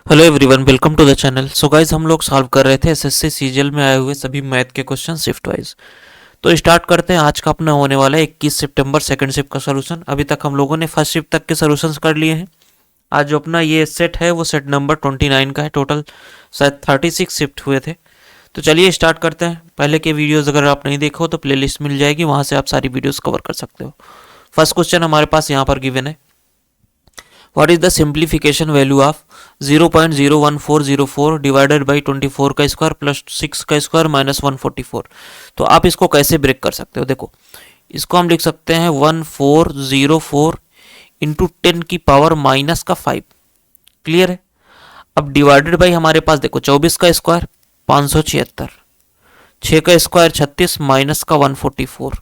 Hello everyone, welcome to the channel. So guys, हम लोग solve कर रहे थे एसएससी सीजीएल में आए हुए सभी मैथ के क्वेश्चन शिफ्ट वाइज। तो स्टार्ट करते हैं। आज का अपना होने वाला है 21 सितंबर सेकंड शिफ्ट का सॉल्यूशन। अभी तक हम लोगों ने फर्स्ट शिफ्ट तक के सॉल्यूशंस कर लिए हैं। आज जो अपना ये सेट है वो सेट नंबर 29 का है। टोटल शायद 36 शिफ्ट हुए थे। तो चलिए स्टार्ट करते हैं। पहले के वीडियोज़ अगर आप नहीं देखो तो प्लेलिस्ट मिल जाएगी, वहाँ से आप सारी वीडियोज़ कवर कर सकते हो। फर्स्ट क्वेश्चन हमारे पास यहाँ पर गिवन है। What is the simplification value of 0.01404 divided by 24 का स्क्वायर प्लस 6 का स्क्वायर माइनस 144? तो आप इसको कैसे ब्रेक कर सकते हो? देखो, इसको हम लिख सकते हैं 1404 इंटू 10 की पावर माइनस का 5। क्लियर है? अब डिवाइडेड बाई हमारे पास देखो 24 का स्क्वायर 576, 6 का स्क्वायर 36 माइनस का 144।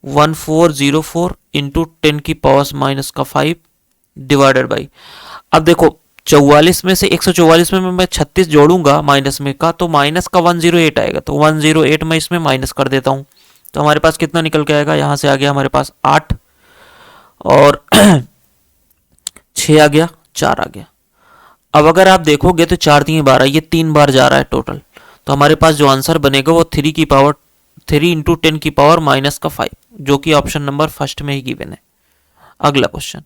1404 इंटू 10 की पावर माइनस का 5 डिवाइडेड बाई, अब देखो 44 में से 144 में मैं 36 जोड़ूंगा माइनस में का, तो माइनस का 108 आएगा। तो 108 मैं इसमें माइनस कर देता हूं, तो हमारे पास कितना निकल के आएगा? यहां से आ गया हमारे पास 8 और 6 आ गया, 4 आ गया। अब अगर आप देखोगे तो 4 3 12, ये 3 बार जा रहा है टोटल। तो हमारे पास जो आंसर बनेगा वो 3 की पावर 3 इंटू 10 की पावर माइनस का 5, जो कि ऑप्शन नंबर फर्स्ट में ही गिवन है। अगला क्वेश्चन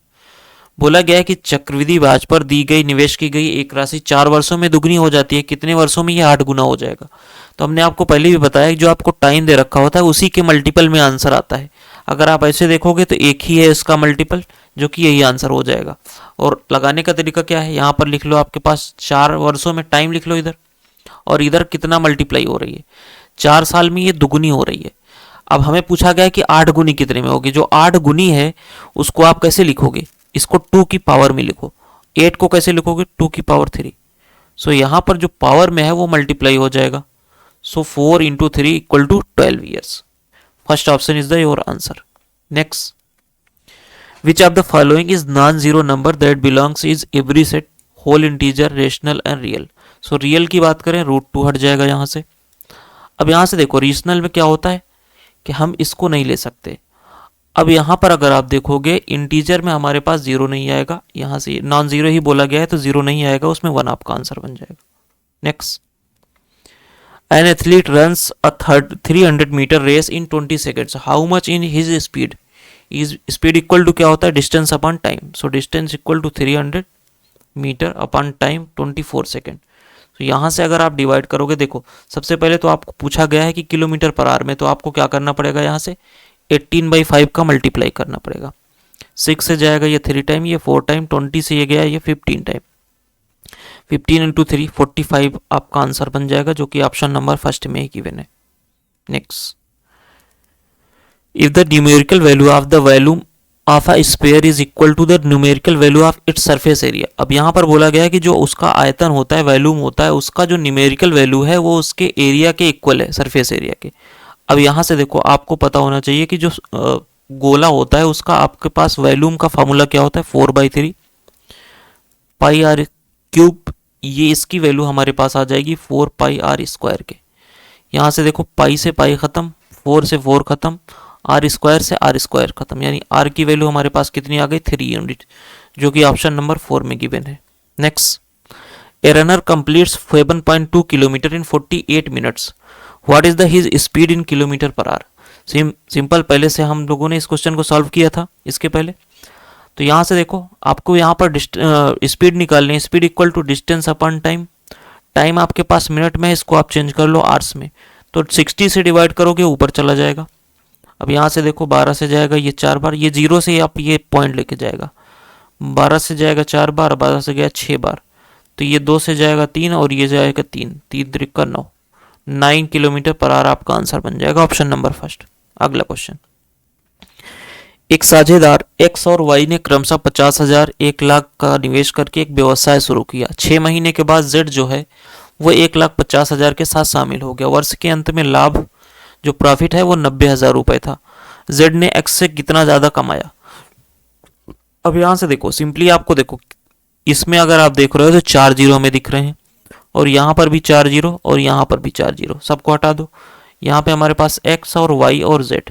बोला गया है कि चक्रवृद्धि ब्याज पर दी गई निवेश की गई एक राशि 4 वर्षों में दुगनी हो जाती है। कितने वर्षों में? ये 8 गुना हो जाएगा। तो हमने आपको पहले भी बताया कि जो आपको टाइम दे रखा होता है उसी के मल्टीपल में आंसर आता है। अगर आप ऐसे देखोगे तो एक ही है इसका मल्टीपल, जो कि यही आंसर हो जाएगा। और लगाने का तरीका क्या है? यहाँ पर लिख लो, आपके पास 4 वर्षों में टाइम लिख लो इधर, और इधर कितना मल्टीप्लाई हो रही है, 4 साल में ये दुगुनी हो रही है। अब हमें पूछा गया है कि 8 गुनी कितने में होगी। जो 8 गुनी है उसको आप कैसे लिखोगे? इसको 2 की पावर में लिखो। 8 को कैसे लिखोगे? 2 की पावर 3। सो यहाँ पर जो पावर में है वो मल्टीप्लाई हो जाएगा। So 4 into 3 equal to 12 years. First option is the your answer. Next, which of the following is non zero number that belongs is every set whole integer rational and real? So real की बात करें, √2 हट जाएगा यहाँ से। अब यहाँ से देखो, रेशनल में क्या होता है कि हम इसको नहीं ले सकते। अब यहाँ पर अगर आप देखोगे इंटीजर में हमारे पास जीरो नहीं आएगा, यहाँ से नॉन जीरो ही बोला गया है तो जीरो नहीं आएगा, उसमें 1 आपका आंसर बन जाएगा। Next, an athlete runs a 300 meter race in 20 seconds, how much in his speed? Is speed equal to क्या होता है? Distance upon time. So distance equal to 300 meter upon time 24 second. तो यहाँ से अगर आप डिवाइड करोगे, देखो सबसे पहले तो आपको पूछा गया है कि किलोमीटर पर आवर में, तो आपको क्या करना पड़ेगा? यहाँ से 18/5 का मल्टीप्लाई करना पड़ेगा। 6 से जाएगा ये 3 टाइम, ये 4 टाइम, 20 से ये गया ये 15 टाइम। 15 इंटू 3 45 आपका आंसर बन जाएगा, जो कि ऑप्शन नंबर फर्स्ट में ही गिवन है। Next, if the numerical value of the volume of a sphere is equal to the numerical value of its surface area. अब यहाँ पर बोला गया है कि जो उसका आयतन होता है, वॉल्यूम होता है, उसका जो न्यूमेरिकल वैल्यू है वो उसके एरिया के इक्वल है, सरफेस एरिया के। अब यहाँ से देखो, आपको पता होना चाहिए कि जो गोला होता है उसका आपके पास वॉल्यूम का फार्मूला क्या होता है? 4/3 पाई आर क्यूब। ये इसकी वैल्यू हमारे पास आ जाएगी 4 पाई आर स्क्वायर के। यहाँ से देखो, पाई से पाई खत्म, 4 से 4 खत्म, आर स्क्वायर से आर स्क्वायर खत्म, यानी आर की वैल्यू हमारे पास कितनी आ गई? 3 यूनिट, जो कि ऑप्शन नंबर 4 में गिवन है। Next, a runner completes 7.2 kilometre in 48 minutes, what is the his speed in kilometre per hour? Simple, पहले से हम लोगों ने इस क्वेश्चन को सॉल्व किया था इसके पहले। तो यहाँ से देखो, आपको यहाँ पर स्पीड निकालनी है। Speed equal to distance upon time. Time आपके पास मिनट में है, इसको आप चेंज कर लो आवर्स में। तो 60 से डिवाइड करोगे ऊपर चला जाएगा। अब यहाँ से देखो, 12 से जाएगा ये 4 बार, ये 0 से आप ये पॉइंट लेके जाएगा। 12 से जाएगा 4 बार, 12 से गया 6 बार, तो ये 2 से जाएगा 3 और ये जाएगा 3, 3 त्रिका 9, 9 किलोमीटर पर आवर आपका आंसर बन जाएगा, ऑप्शन नंबर फर्स्ट। अगला क्वेश्चन, एक साझेदार एक्स और वाई ने क्रमशः 50,000, 1 लाख का निवेश करके एक व्यवसाय शुरू किया। 6 महीने के बाद जेड जो है वो 1,50,000 के साथ शामिल हो गया। वर्ष के अंत में लाभ, जो प्रॉफिट है वो 90,000 रुपये था। जेड ने एक्स से कितना ज़्यादा कमाया? अब यहाँ से देखो, सिंपली आपको देखो, इसमें अगर आप देख रहे हो तो 4 जीरो में दिख रहे हैं, और यहाँ पर भी 4 जीरो और यहाँ पर भी 4 जीरो, सबको हटा दो। यहाँ पे हमारे पास एक्स और वाई और जेड,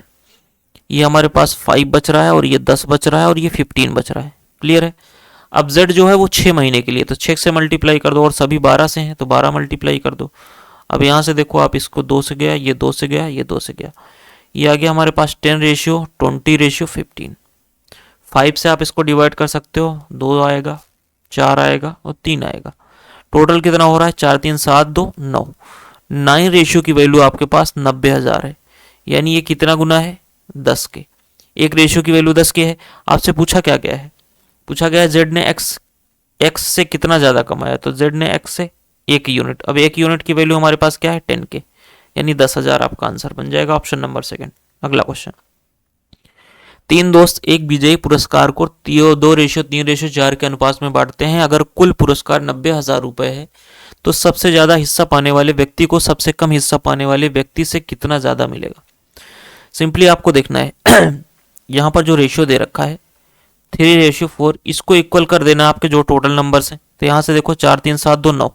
ये हमारे पास 5 बच रहा है और ये 10 बच रहा है और ये 15 बच रहा है। क्लियर है? अब z जो है वो 6 महीने के लिए, तो 6 से मल्टीप्लाई कर दो और सभी 12 से हैं तो 12 मल्टीप्लाई कर दो। अब यहाँ से देखो आप इसको 2 से गया, ये 2 से गया, ये 2 से गया, ये आ गया हमारे पास 10:20:15। 5 से आप इसको डिवाइड कर सकते हो, 2 आएगा, 4 आएगा और 3 आएगा। टोटल कितना हो रहा है? 4 3 7 2 9। 9 की वैल्यू आपके पास 90,000 है, यानी ये कितना गुना है? 10 के। एक रेशियो की वैल्यू 10 के है। आपसे पूछा क्या गया है? पूछा गया है जेड ने एक्स से कितना ज़्यादा कमाया, तो जेड ने एक्स से 1 यूनिट। अब 1 यूनिट की वैल्यू हमारे पास क्या है? 10 के, यानी 10,000 आपका आंसर बन जाएगा, ऑप्शन नंबर सेकंड। अगला क्वेश्चन, 3 दोस्त एक विजयी पुरस्कार को 2:3:4 के अनुपात में बांटते हैं। अगर कुल पुरस्कार 90,000 रुपए है तो सबसे ज्यादा हिस्सा पाने वाले व्यक्ति को सबसे कम हिस्सा पाने वाले व्यक्ति से कितना ज्यादा मिलेगा? सिंपली आपको देखना है यहाँ पर जो रेशियो दे रखा है 3:4, इसको इक्वल कर देना आपके जो टोटल नंबर्स हैं। तो यहाँ से देखो 4 3 7 2 9,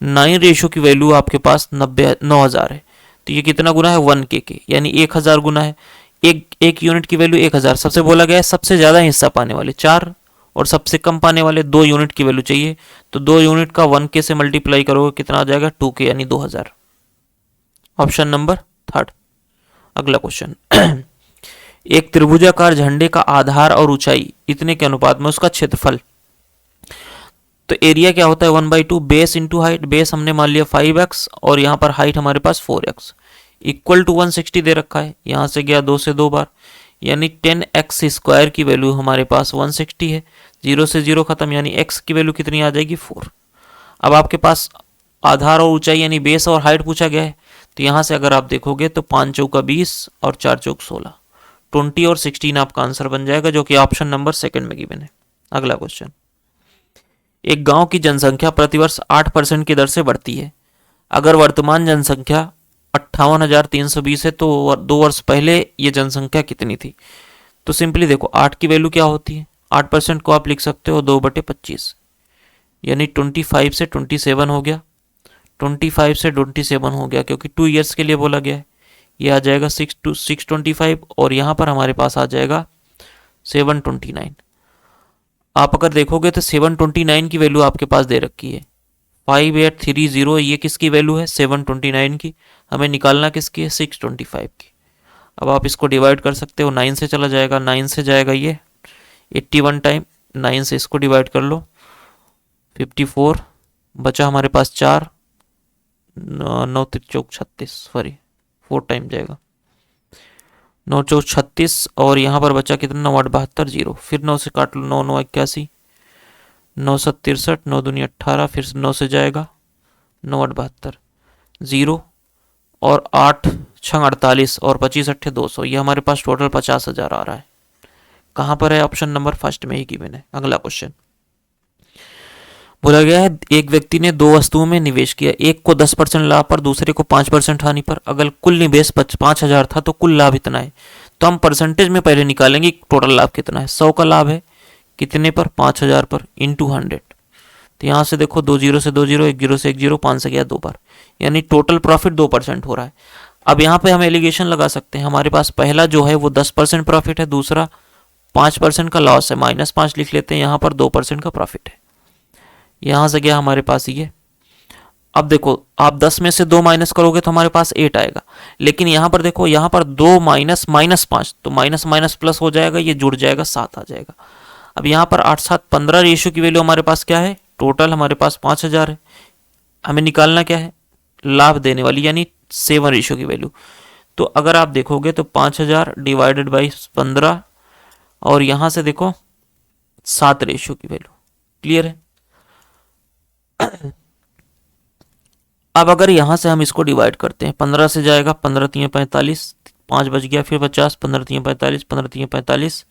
9 की वैल्यू आपके पास 9,000 है, तो ये कितना गुना है? 1 के, यानी 1,000 गुना है। एक यूनिट की वैल्यू 1,000। सबसे बोला गया है सबसे ज्यादा हिस्सा पाने वाले 4 और सबसे कम पाने वाले 2 यूनिट की वैल्यू चाहिए, तो 2 यूनिट का 1 से मल्टीप्लाई करोगे कितना आ जाएगा? 2 यानी 2,000, ऑप्शन नंबर थर्ड। अगला क्वेश्चन एक त्रिभुजाकार झंडे का आधार और ऊंचाई इतने के अनुपात में उसका क्षेत्रफल, तो एरिया क्या होता है? 1/2 बेस इंटू हाइट। बेस हमने मान लिया 5x और यहाँ पर हाइट हमारे पास 4x, इक्वल टू 160 दे रखा है। यहाँ से गया 2 से 2 बार, यानी 10x² की वैल्यू हमारे पास 160 है। 0 से 0 खत्म, यानी x की वैल्यू कितनी आ जाएगी? 4। अब आपके पास आधार और ऊंचाई यानी बेस और हाइट पूछा गया है, तो यहाँ से अगर आप देखोगे तो 5 चौका 20 और 4 चौक 16, 20 और 16 आपका आंसर बन जाएगा, जो कि ऑप्शन नंबर सेकंड में गिवन है। अगला क्वेश्चन, एक गांव की जनसंख्या प्रतिवर्ष 8% की दर से बढ़ती है। अगर वर्तमान जनसंख्या 58,320 है तो 2 वर्ष पहले ये जनसंख्या कितनी थी? तो सिंपली देखो 8 की वैल्यू क्या होती है? 8% को आप लिख सकते हो 2/25, यानी 25 से 27 हो गया, 25 से 27 हो गया, क्योंकि 2 ईयर्स के लिए बोला गया है। ये आ जाएगा 625 और यहाँ पर हमारे पास आ जाएगा 729। आप अगर देखोगे तो 729 की वैल्यू आपके पास दे रखी है 5830, ये किसकी वैल्यू है? 729 की। हमें निकालना किसकी है? 625 की। अब आप इसको डिवाइड कर सकते हो, 9 से चला जाएगा, 9 से जाएगा ये 81 टाइम, 9 से इसको डिवाइड कर लो 54, बचा हमारे पास 4, 9 चौक 36, सॉरी 4 टाइम जाएगा, 9 चौक 36 और यहाँ पर बचा कितना? 9 8 72 0, फिर 9 से काट लो, 9 9 81, 9 7 63, 9 दूनी 18, फिर 9 से जाएगा 9 8 72 0 और 8 6 48 और 25 8 200, ये हमारे पास टोटल 50,000 आ रहा है। कहाँ पर है? ऑप्शन नंबर फर्स्ट में ही गिवन है। अगला क्वेश्चन, बोला गया है एक व्यक्ति ने 2 वस्तुओं में निवेश किया, एक को 10% लाभ पर, दूसरे को 5% हानि पर। अगर कुल निवेश 5,000 था तो कुल लाभ इतना है, तो हम परसेंटेज में पहले निकालेंगे टोटल लाभ कितना है। 100 का लाभ है कितने पर? 5,000 पर, इंटू 100। तो यहाँ से देखो 2 0 से 2 0, 1 0 से 1 0, 5 से गया 2 बार, यानी टोटल प्रॉफिट 2% हो रहा है। अब यहाँ पे हम एलिगेशन लगा सकते हैं, हमारे पास पहला जो है वो 10% प्रॉफिट है, दूसरा 5% का लॉस है, -5 लिख लेते हैं, यहाँ पर 2% का प्रॉफिट है। यहाँ से गया हमारे पास ये। अब देखो आप 10 में से 2 माइनस करोगे तो हमारे पास 8 आएगा, लेकिन यहाँ पर देखो यहाँ पर 2 माइनस -5, तो माइनस माइनस प्लस हो जाएगा, ये जुड़ जाएगा 7 आ जाएगा। अब यहाँ पर 8 7 15 रेशियो की वैल्यू हमारे पास क्या है? टोटल हमारे पास 5,000 है। हमें निकालना क्या है? लाभ देने वाली, यानी 7 रेशियो की वैल्यू। तो अगर आप देखोगे तो 5,000 डिवाइडेड बाई 15 और यहाँ से देखो 7 रेशियो की वैल्यू। क्लियर है? अब अगर यहां से हम इसको डिवाइड करते हैं, 15 से जाएगा 15 3 45, 5 बच गया, फिर 50, 15 3 45, 15 3 45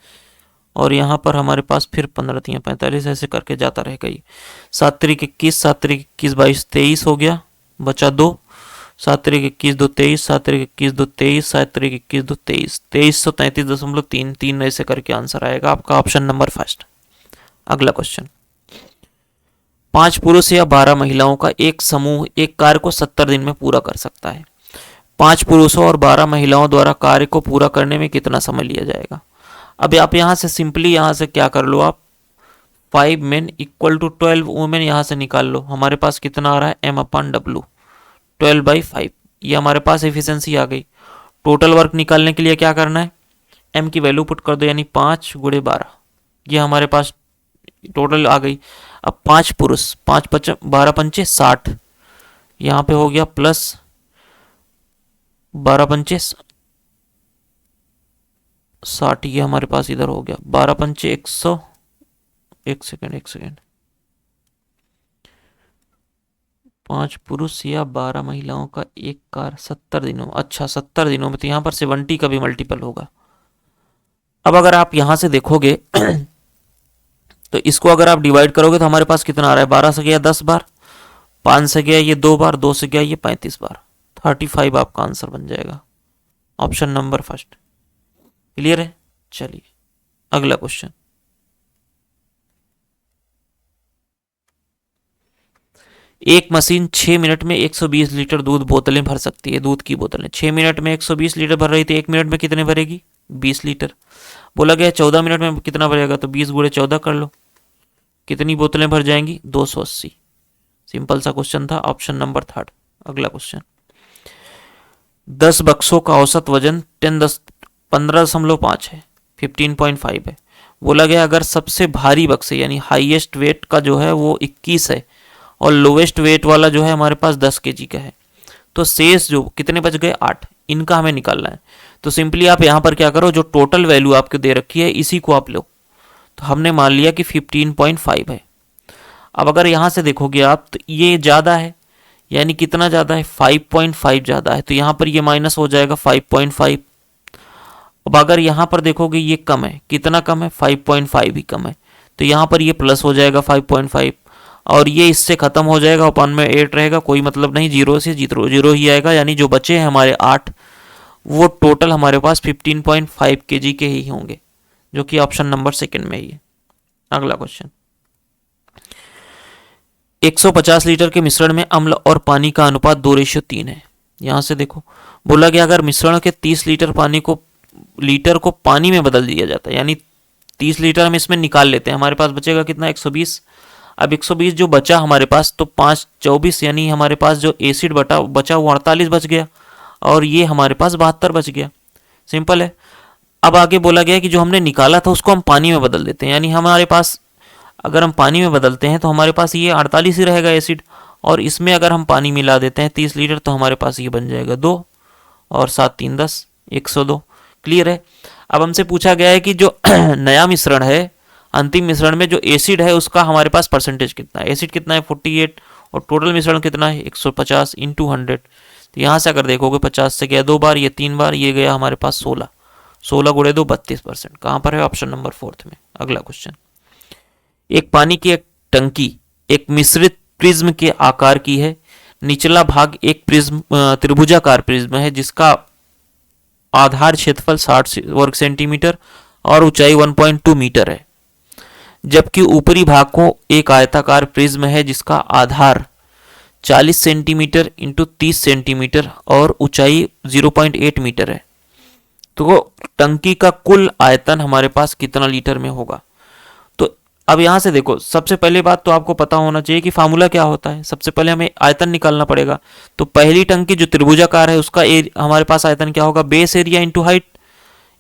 और यहाँ पर हमारे पास फिर 15 3 45, ऐसे करके जाता रहेगा ये। 7 3 21, 7 3 21 22 23 हो गया, बचा 2, 7 3 21 2 23, 7 3 21 2 23, 7 3 21 2 23, 2333.3 ऐसे करके आंसर आएगा आपका, ऑप्शन नंबर फर्स्ट। अगला क्वेश्चन, 5 पुरुष या 12 महिलाओं का एक समूह एक कार्य को 70 दिन में पूरा कर सकता है। 5 पुरुषों और 12 महिलाओं द्वारा कार्य को पूरा करने में कितना समय लिया जाएगा? अब आप यहाँ से सिंपली यहाँ से क्या कर लो, आप 5 मेन इक्वल टू 12 वुमेन, यहाँ से निकाल लो, हमारे पास कितना आ रहा है m/w, 12/5। ये हमारे पास एफिशिएंसी आ गई। टोटल वर्क निकालने के लिए क्या करना है, m की वैल्यू पुट कर दो, यानी 5 × 12, ये हमारे पास टोटल आ गई। अब 5 पुरुष, 12×5 = 60, यहाँ पे हो गया प्लस 12×5 = 60, ये हमारे पास इधर हो गया 12×5 = 100। एक सेकेंड, 5 पुरुष या 12 महिलाओं का एक कार्य 70 दिनों, अच्छा 70 दिनों में, तो यहाँ पर 70 का भी मल्टीपल होगा। अब अगर आप यहाँ से देखोगे तो इसको अगर आप डिवाइड करोगे तो हमारे पास कितना आ रहा है, 12 से गया 10 बार, 5 से गया ये 2 बार, 2 से गया ये 35 बार, 35 आपका आंसर बन जाएगा, ऑप्शन नंबर फर्स्ट। क्लियर है? चलिए अगला क्वेश्चन। एक मशीन 6 मिनट में 120 लीटर दूध बोतलें भर सकती है। दूध की बोतलें 6 मिनट में 120 लीटर भर रही थी, 1 मिनट में कितने भरेगी, 20 लीटर। बोला गया 14 मिनट में कितना भरेगा, तो 20 × 14 कर लो, कितनी बोतलें भर जाएंगी, 280। सिंपल सा क्वेश्चन था, ऑप्शन नंबर थर्ड। अगला क्वेश्चन, 10 बक्सों का औसत वजन 15.5 है, 15.5 है। बोला गया अगर सबसे भारी बक्से यानी हाईएस्ट वेट का जो है वो 21 है और लोवेस्ट वेट वाला जो है हमारे पास 10 kg का है, तो शेष जो कितने बच गए, 8, इनका हमें निकालना है। तो सिंपली आप यहाँ पर क्या करो, जो टोटल वैल्यू आपको दे रखी है इसी को आप लो। तो हमने मान लिया कि 15.5 है। अब अगर यहाँ से देखोगे आप तो ये ज़्यादा है, यानी कितना ज़्यादा है, 5.5 ज़्यादा है, तो यहाँ पर ये माइनस हो जाएगा 5.5। अब अगर यहाँ पर देखोगे ये कम है, कितना कम है, 5.5 ही कम है, तो यहाँ पर ये प्लस हो जाएगा 5.5, और ये इससे खत्म हो जाएगा, अपन में 8 रहेगा, कोई मतलब नहीं, 0 से 0 ही आएगा, यानी जो बचे हैं हमारे 8, वो टोटल हमारे पास 15.5 kg के ही होंगे, जो कि ऑप्शन नंबर सेकंड में ही है। अगला क्वेश्चन, 150 लीटर के मिश्रण में अम्ल और पानी का अनुपात 2:3 है। यहाँ से देखो, बोला गया अगर मिश्रण के 30 लीटर को पानी में बदल दिया जाता है, यानी 30 लीटर हम इसमें निकाल लेते हैं, हमारे पास बचेगा कितना, 120। अब 120 जो बचा हमारे पास, तो 5 24, यानी हमारे पास जो एसिड बचा वो 48 बच गया, और ये हमारे पास 72 बच गया। सिंपल है। अब आगे बोला गया कि जो हमने निकाला था उसको हम पानी में बदल देते हैं, यानी हमारे पास अगर हम पानी में बदलते हैं तो हमारे पास ये 48 ही रहेगा एसिड, और इसमें अगर हम पानी मिला देते हैं 30 लीटर, तो हमारे पास ये बन जाएगा 2, और 7 3 10, 102। क्लियर है? अब हमसे पूछा गया है कि जो नया मिश्रण है, अंतिम मिश्रण में जो एसिड है उसका हमारे पास परसेंटेज कितना है। एसिड कितना है, 48, और टोटल मिश्रण कितना है, 150 × 100। तो यहाँ से अगर देखोगे 50 से गया 2 बार, ये 3 बार, ये गया हमारे पास 16, 16 × 2 32%। कहाँ पर है, ऑप्शन नंबर 4 में। अगला क्वेश्चन, एक पानी की एक टंकी एक मिश्रित प्रिज्म के आकार की है। निचला भाग एक प्रिज्म त्रिभुजाकार प्रिज्म है जिसका आधार क्षेत्रफल 60 वर्ग सेंटीमीटर और ऊंचाई 1.2 मीटर है, जबकि ऊपरी भाग को एक आयताकार प्रिज्म है जिसका आधार 40 सेंटीमीटर × 30 सेंटीमीटर और ऊंचाई 0.8 मीटर है। तो टंकी का कुल आयतन हमारे पास कितना लीटर में होगा। तो अब यहाँ से देखो, सबसे पहले बात तो आपको पता होना चाहिए कि फार्मूला क्या होता है। सबसे पहले हमें आयतन निकालना पड़ेगा। तो पहली टंकी जो त्रिभुजाकार है उसका हमारे पास आयतन क्या होगा, बेस एरिया इंटू हाइट,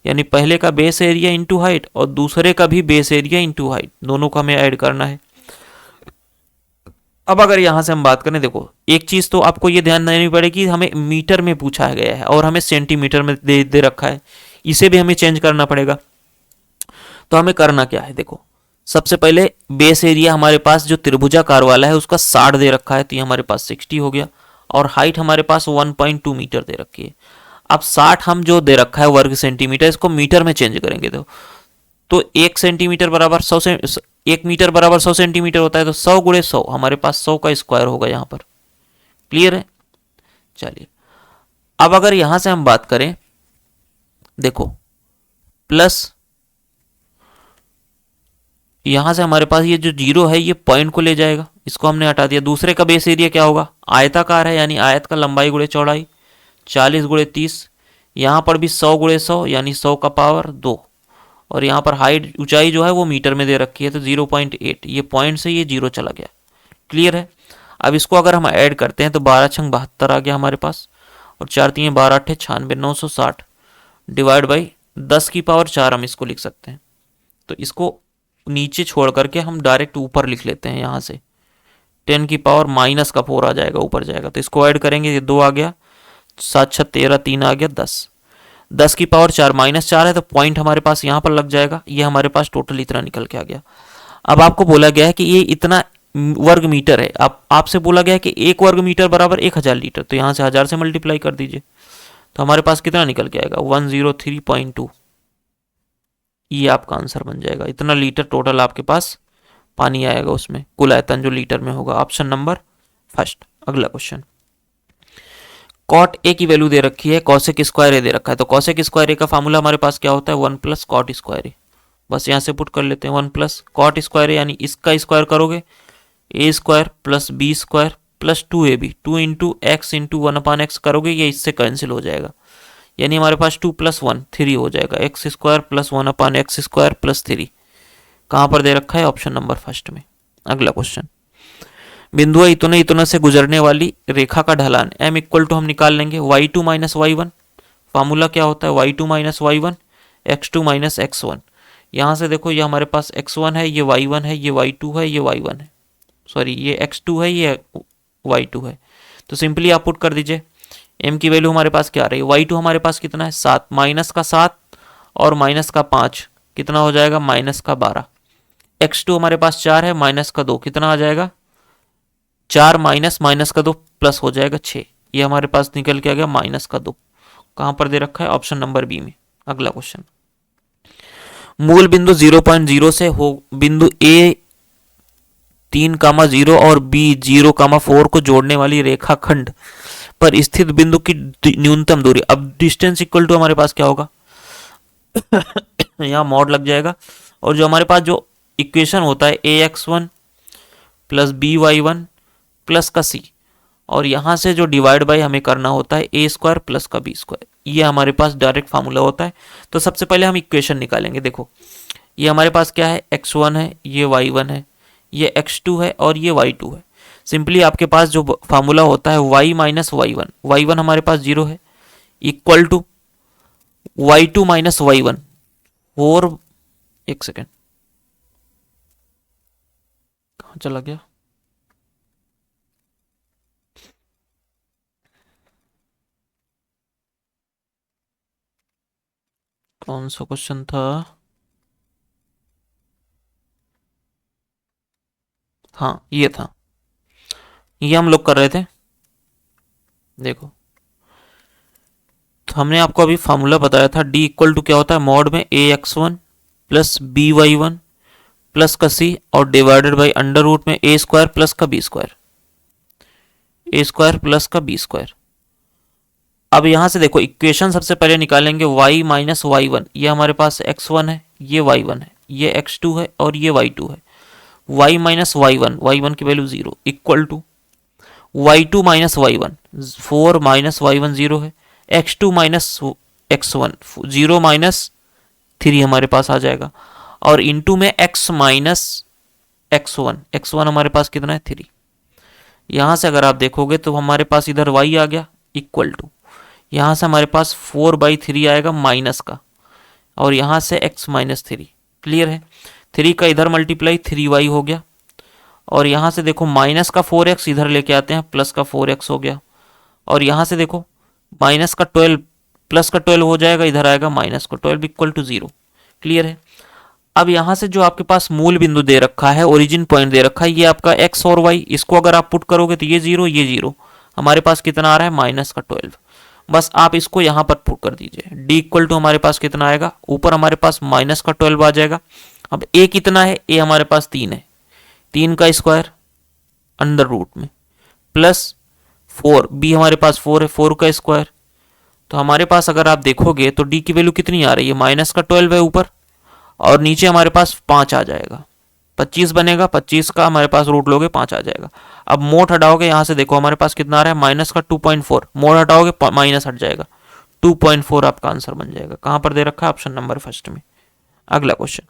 यानी पहले का बेस एरिया इंटू हाइट और दूसरे का भी बेस एरिया इंटू हाइट, दोनों को हमें ऐड करना है। अब अगर यहां से हम बात करें, देखो एक चीज तो आपको ये ध्यान देनी पड़ेगी, हमें मीटर में पूछा गया है और हमें सेंटीमीटर में दे रखा है, इसे भी हमें चेंज करना पड़ेगा। तो हमें करना क्या है, देखो सबसे पहले बेस एरिया हमारे पास जो त्रिभुजाकार वाला है उसका 60 दे रखा है, तो ये हमारे पास 60 हो गया, और हाइट हमारे पास 1.2 मीटर दे रखी है। अब 60 हम जो दे रखा है वर्ग सेंटीमीटर, इसको मीटर में चेंज करेंगे तो 1 सेंटीमीटर बराबर 100 1 मीटर बराबर 100 सेंटीमीटर होता है, तो 100 × 100 हमारे पास 100 का स्क्वायर होगा यहाँ पर। क्लियर है? चलिए अब अगर यहां से हम बात करें, देखो प्लस यहां से हमारे पास ये जो 0 है ये पॉइंट को ले जाएगा, इसको हमने हटा दिया। दूसरे का बेस एरिया क्या होगा, आयताकार है यानी आयत का लंबाई × चौड़ाई 40 × 30, यहाँ पर भी 100 × 100 यानी 100 का पावर 2, और यहाँ पर हाइट ऊंचाई जो है वो मीटर में दे रखी है, तो 0.8, ये पॉइंट से ये 0 चला गया। क्लियर है। अब इसको अगर हम ऐड करते हैं तो 12 छंग 72 आ गया हमारे पास, और 4 3 12 8 96 960 डिवाइड बाई 10 की पावर 4 हम इसको लिख सकते हैं। तो इसको नीचे छोड़ करके हम डायरेक्ट ऊपर लिख लेते हैं, यहाँ से 10 की पावर माइनस का 4 आ जाएगा, ऊपर जाएगा। तो इसको ऐड करेंगे, ये 2 आ गया, 7 6 13 3 आ गया 10, 10 की पावर 4 माइनस 4 है, तो पॉइंट हमारे पास यहाँ पर लग जाएगा। ये हमारे पास टोटल इतना निकल के आ गया। अब आपको बोला गया है कि ये इतना वर्ग मीटर है। आपसे बोला गया है कि 1 वर्ग मीटर बराबर 1000 लीटर, तो यहाँ से 1000 से मल्टीप्लाई कर दीजिए, तो हमारे पास कितना निकल के आएगा 103.2। ये आपका आंसर बन जाएगा। इतना लीटर टोटल आपके पास पानी आएगा उसमें, कुल आयतन जो लीटर में होगा। Option number first. अगला क्वेश्चन, कॉट ए की वैल्यू दे रखी है, कॉसेक स्क्वायर ए दे रखा है। तो कॉसेक स्क्वायर ए का फार्मूला हमारे पास क्या होता है, 1 प्लस कॉट स्क्वायर ए। बस यहाँ से पुट कर लेते हैं 1 प्लस कॉट स्क्वायर ए, यानी इसका स्क्वायर करोगे a square plus b square plus 2ab, 2 into x into 1/x करोगे, ये इससे कैंसिल हो जाएगा, यानी हमारे पास 2 + 1 3 हो जाएगा, x square plus 1/x square plus 3। कहाँ पर दे रखा है, ऑप्शन नंबर फर्स्ट में। अगला क्वेश्चन, बिंदु इतने इतने से गुजरने वाली रेखा का ढलान m इक्वल टू हम निकाल लेंगे y2 माइनस y1। फार्मूला क्या होता है, y2 minus y1 x2 minus x1। यहाँ से देखो, ये हमारे पास x1 है, ये y1 है, ये y2 है, ये y1 है, सॉरी ये x2 है, ये y2 है। तो सिंपली आप पुट कर दीजिए, m की वैल्यू हमारे पास क्या आ रही है, y2 हमारे पास कितना है 7, माइनस का 7 और माइनस का 5 कितना हो जाएगा, माइनस का 12। x2 हमारे पास 4 है, माइनस का 2 कितना आ जाएगा, 4 माइनस माइनस का 2 प्लस हो जाएगा 6। ये हमारे पास निकल के आ गया माइनस का 2। कहां पर दे रखा है, ऑप्शन नंबर बी में। अगला क्वेश्चन, मूल बिंदु 0.0 से हो बिंदु ए 3,0 और बी 0,4 को जोड़ने वाली रेखाखंड पर स्थित बिंदु की न्यूनतम दूरी। अब डिस्टेंस इक्वल टू हमारे पास क्या होगा यहाँ मॉड लग जाएगा, और जो हमारे पास जो इक्वेशन होता है ax1 प्लस by1 प्लस का c, और यहाँ से जो डिवाइड बाय हमें करना होता है a स्क्वायर प्लस का b स्क्वायर, ये हमारे पास डायरेक्ट फार्मूला होता है। तो सबसे पहले हम इक्वेशन निकालेंगे। देखो ये हमारे पास क्या है, x1 है, ये y1 है, ये x2 है और ये y2 है। सिंपली आपके पास जो फार्मूला होता है y माइनस y1, y1 हमारे पास 0 है, equal to y2 minus y1 4, एक सेकेंड कहाँ चला गया, कौन सा क्वेश्चन था, हाँ ये था, ये हम लोग कर रहे थे। देखो तो हमने आपको अभी फार्मूला बताया था, d इक्वल टू क्या होता है, मॉड में ax1 प्लस by1 प्लस का c और डिवाइडेड बाई अंडर रूट में a स्क्वायर प्लस का b square, a square plus का b स्क्वायर। अब यहां से देखो इक्वेशन सबसे पहले निकालेंगे y माइनस y1, ये हमारे पास x1 है, ये y1 है, ये x2 है और ये y2 है। y माइनस y1 की value 0 equal to y2 minus y1 4 minus y1 0 है, x2 माइनस x1 0 माइनस 3 हमारे पास आ जाएगा, और इनटू में x माइनस x1 हमारे पास कितना है 3। यहां से अगर आप देखोगे तो हमारे पास इधर y आ गया इक्वल टू, यहां से हमारे पास 4/3 आएगा माइनस का, और यहां से x माइनस 3। क्लियर है, 3 का इधर मल्टीप्लाई 3y हो गया, और यहां से देखो माइनस का 4x इधर लेके आते हैं, प्लस का 4x हो गया, और यहां से देखो माइनस का 12 प्लस का 12 हो जाएगा, इधर आएगा माइनस का 12 इक्वल टू 0। क्लियर है। अब यहां से जो आपके पास मूल बिंदु दे रखा है, ओरिजिन पॉइंट दे रखा है, ये आपका x और y, इसको अगर आप पुट करोगे तो ये 0 ये 0, हमारे पास कितना आ रहा है माइनस का 12। बस आप इसको यहां पर पुट कर दीजिए, d इक्वल टू हमारे पास कितना आएगा, ऊपर हमारे पास माइनस का 12 आ जाएगा। अब a कितना है, a हमारे पास 3 है, 3 का स्क्वायर अंडर रूट में प्लस 4, b हमारे पास 4 है, 4 का स्क्वायर। तो हमारे पास अगर आप देखोगे तो d की वैल्यू कितनी आ रही है, माइनस का 12 है ऊपर, और नीचे हमारे पास 5 आ जाएगा, 25 बनेगा, 25 का हमारे पास रूट लोगे 5 आ जाएगा। अब मोड हटाओगे, यहाँ से देखो हमारे पास कितना आ रहा है माइनस का 2.4, मोड हटाओगे माइनस हट जाएगा, 2.4 आपका आंसर बन जाएगा। कहाँ पर दे रखा है, ऑप्शन नंबर फर्स्ट में। अगला question,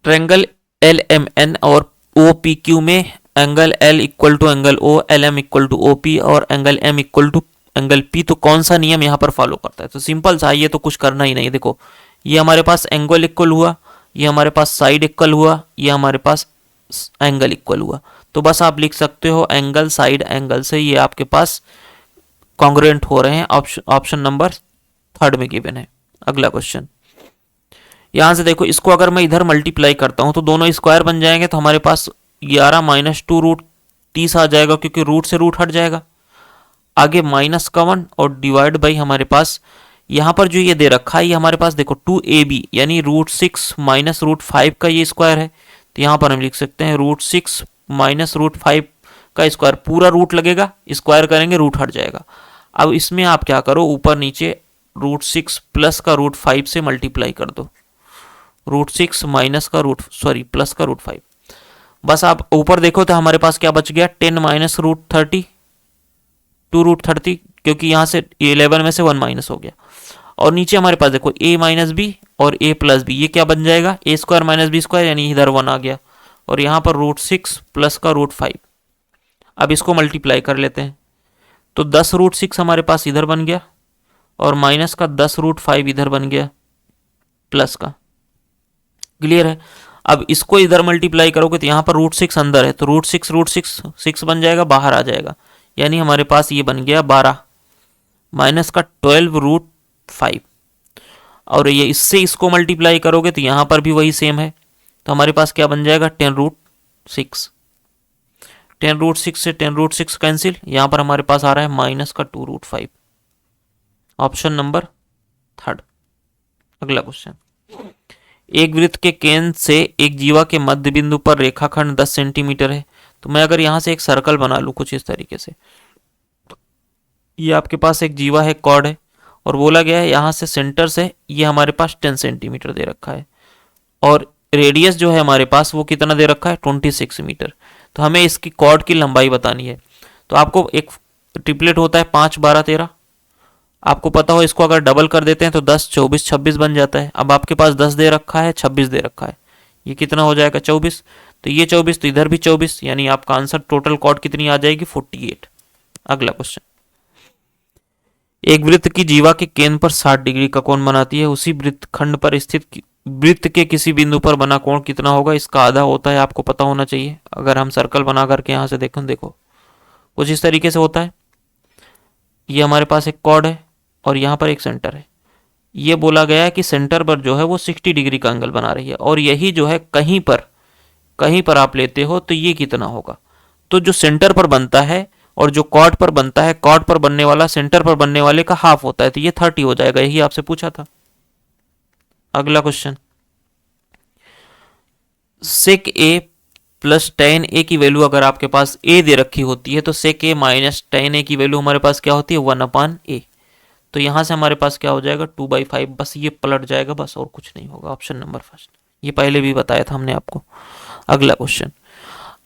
triangle L M N और ओ पी क्यू में angle L equal to angle O, L M equal to O P और angle M equal to angle P, तो कौन सा नियम यहाँ पर फॉलो करता है? तो सिंपल सा, ये तो कुछ करना ही नहीं। देखो ये हमारे पास एंगल इक्वल हुआ, ये हमारे पास साइड इक्वल हुआ, ये हमारे पास एंगल इक्वल हुआ, तो बस आप लिख सकते हो एंगल साइड एंगल से ये आपके पास कॉन्ग्रुएंट हो रहे हैं। ऑप्शन नंबर 3 में गिवन है। अगला क्वेश्चन, यहां से देखो इसको अगर मैं इधर मल्टीप्लाई करता हूं तो दोनों स्क्वायर बन जाएंगे, तो हमारे पास 11 माइनस 2 रूट 30 आ जाएगा, क्योंकि रूट से रूट हट जाएगा। आगे माइनस का 1 और डिवाइड बाई हमारे पास यहाँ पर जो ये दे रखा है, ये हमारे पास देखो 2ab यानी रूट 6 माइनस रूट 5 का ये स्क्वायर है, तो यहाँ पर हम लिख सकते हैं रूट 6 माइनस रूट 5 का स्क्वायर, पूरा रूट लगेगा, स्क्वायर करेंगे रूट हट जाएगा। अब इसमें आप क्या करो, ऊपर नीचे रूट 6 प्लस का रूट 5 से मल्टीप्लाई कर दो, रूट 6 माइनस का प्लस का रूट 5। बस आप ऊपर देखो तो हमारे पास क्या बच गया, 10 माइनस रूट 30 2 रूट 30, क्योंकि यहाँ से 11 में से 1 माइनस हो गया। और नीचे हमारे पास देखो a माइनस बी और a प्लस बी, ये क्या बन जाएगा, a square minus b square, यानी इधर 1 आ गया, और यहाँ पर रूट 6 प्लस का रूट 5। अब इसको मल्टीप्लाई कर लेते हैं, तो 10 रूट 6 हमारे पास इधर बन गया, और माइनस का 10 रूट 5 इधर बन गया, प्लस का। क्लियर है? अब इसको इधर मल्टीप्लाई करोगे तो यहाँ पर रूट 6 अंदर है, तो रूट 6 बन जाएगा, बाहर आ जाएगा, यानी हमारे पास ये बन गया 12 माइनस का 12 रूट 5। और ये इससे इसको मल्टीप्लाई करोगे तो यहाँ पर भी वही सेम है, तो हमारे पास क्या बन जाएगा 10 रूट 6। 10 रूट 6 से 10 रूट 6 कैंसिल, यहाँ पर हमारे पास आ रहा है माइनस का 2 रूट 5। Option number 3। अगला क्वेश्चन, एक वृत्त के केंद्र से एक जीवा के मध्य बिंदु पर रेखाखंड 10 सेंटीमीटर है। तो मैं अगर यहाँ से एक सर्कल बना लूँ कुछ इस तरीके से, ये आपके पास एक जीवा है, कॉर्ड है, और बोला गया है यहाँ से सेंटर से ये हमारे पास 10 सेंटीमीटर दे रखा है, और रेडियस जो है हमारे पास वो कितना दे रखा है 26 मीटर। तो हमें इसकी कॉर्ड की लंबाई बतानी है। तो आपको एक ट्रिपलेट होता है 5 12 13, आपको पता हो, इसको अगर डबल कर देते हैं तो 10 24 26 बन जाता है। अब आपके पास 10 दे रखा है, 26 दे रखा है, ये कितना हो जाएगा 24, तो ये 24 तो इधर भी 24, यानी आपका आंसर टोटल कॉर्ड कितनी आ जाएगी 48। अगला क्वेश्चन, एक वृत्त की जीवा के केंद्र पर 60 डिग्री का कोण बनाती है, उसी वृत्तखंड पर स्थित वृत्त के किसी बिंदु पर बना कोण कितना होगा, इसका आधा होता है, आपको पता होना चाहिए। अगर हम सर्कल बना करके यहाँ से देखो कुछ इस तरीके से होता है, ये हमारे पास एक कॉर्ड है और यहाँ पर एक सेंटर है। ये बोला गया है कि सेंटर पर जो है वो 60 डिग्री का एंगल बना रही है, और यही जो है कहीं पर आप लेते हो तो ये कितना होगा। तो जो सेंटर पर बनता है और जो कॉर्ड पर बनता है, कॉर्ड पर बनने वाला सेंटर पर बनने वाले का हाफ होता है, तो ये 30 हो जाएगा, यही आपसे पूछा था। अगला question, sec a plus tan a की वैल्यू अगर आपके पास a दे रखी होती है, तो sec a minus tan a की वैल्यू हमारे पास क्या होती है 1/a। तो यहां से हमारे पास क्या हो जाएगा 2/5, बस ये पलट जाएगा, बस और कुछ नहीं होगा। ऑप्शन नंबर 1, ये पहले भी बताया था हमने आपको। अगला क्वेश्चन,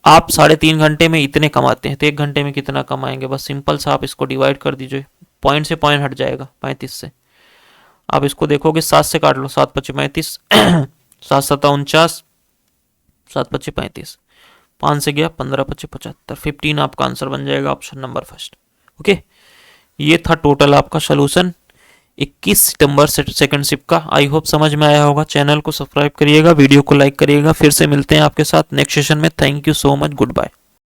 आप 3.5 घंटे में इतने कमाते हैं, तो 1 घंटे में कितना कमाएंगे, बस सिंपल सा आप इसको डिवाइड कर दीजिए, पॉइंट से पॉइंट हट जाएगा 35 से। आप इसको देखोगे 7 से काट लो, 7 5 35 7 7 49 7 5 35, 5 से गया 15 5 75, 15 आपका आंसर बन जाएगा ऑप्शन नंबर 1। ओके, ये था टोटल आपका सोल्यूशन 21 सितंबर सेकंड शिफ्ट का। आई होप समझ में आया होगा। चैनल को सब्सक्राइब करिएगा, वीडियो को लाइक करिएगा। फिर से मिलते हैं आपके साथ नेक्स्ट सेशन में। Thank you so much, good bye.